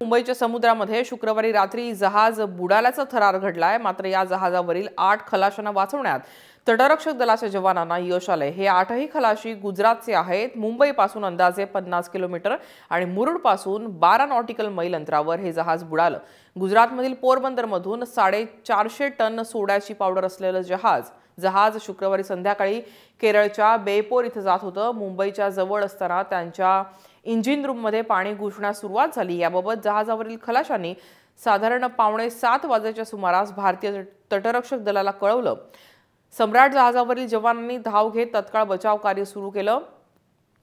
मुंबईच्या समुद्रामध्ये शुक्रवारी रात्री जहाज बुडाल्याचा थरार घडलाय। मात्र या जहाजावरील 8 खलाशांना वाचवण्यात तटरक्षक दलाच्या जवानांना यश आले। हे 8ही खलाशी गुजरातचे आहेत। मुंबईपासून अंदाजे 50 किलोमीटर आणि मुरुडपासून 12 नॉटिकल मैल अंतरावर हे जहाज बुडालं। गुजरातमधील पोरबंदरमधून 450 टन सोड्याची पावडर असलेलं जहाज शुक्रवारी संध्याकाळी केरळच्या बेपोर इथं जात होतं। मुंबईच्या जवळ असताना त्यांच्या इंजिन रूममध्ये पाणी घुसण्यास सुरुवात झाली। याबाबत जहाजावरील खलाशांनी साधारण 6:45 वाजेच्या सुमारास भारतीय तटरक्षक दलाला कळवलं। सम्राट जहाजावरील जवानांनी धाव घेत तत्काळ बचाव कार्य सुरू केलं।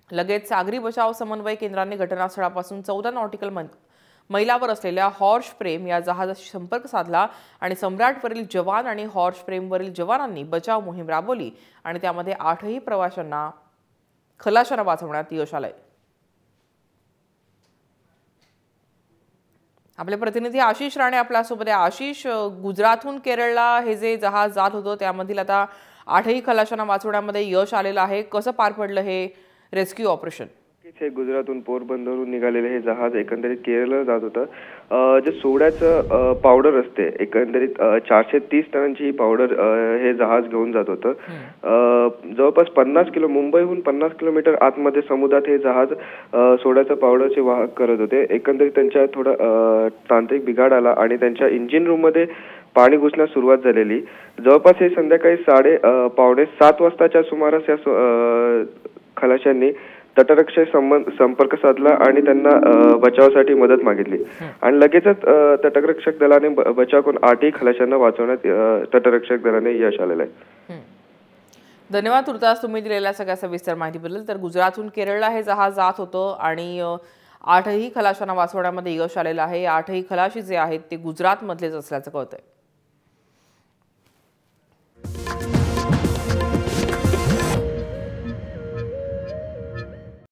लगेच सागरी बचाव समन्वय केंद्राने घटनास्थळापासून 14 नॉटिकल मैलावर असलेल्या हॉर्स फ्रेम या जहाजाशी संपर्क साधला आणि सम्राटवरील जवान आणि हॉर्स फ्रेमवरील जवानांनी बचाव मोहीम राबवली आणि त्यामध्ये 8ही खलाशांना वाचवण्यात यश आलंय। आपले प्रतिनिधी आशिष राणे आपल्यासोबत आहे। आशिष, गुजरातहून केरळला हे जे जहाज जात होतं त्यामधील आता 8ही खलाशांना वाचवण्यामध्ये यश आलेलं आहे। कसं पार पडलं हे रेस्क्यू ऑपरेशन? गुजरातहून पोरबंदरहून निघालेले हे जहाज एकंदरीत केरळला जात होतं। जे सोड्याचं पावडर असते एकंदरीत 430 टनांची ही पावडर हे जहाज घेऊन जात होतं। जवळपास मुंबईहून 50 किलोमीटर आतमध्ये समुद्रात हे जहाज सोड्याचं पावडरचे वाहक करत होते। एकंदरीत त्यांच्या थोडा तांत्रिक बिघाड आला आणि त्यांच्या इंजिन रूम मध्ये पाणी घुसण्यास सुरुवात झालेली। जवळपास हे संध्याकाळी 6:45 वाजताच्या सुमारास या खलाशांनी तटरक्षक संपर्क साधला आणि त्यांना बचावासाठी मदत मागितली आणि लगेचच तटरक्षक दलाने बचाव करून 8ही खलाशांना वाचवण्यात तटरक्षक दलाने यश आलेलं आहे। धन्यवाद तुर्तास तुम्ही दिलेल्या सगळ्या सविस्तर माहितीबद्दल। तर गुजरातहून केरळला हे जहाज जात होतं आणि 8ही खलाशांना वाचवण्यामध्ये यश आलेलं आहे। 8ही खलाशी जे आहेत ते गुजरातमधलेच असल्याचं कळतंय।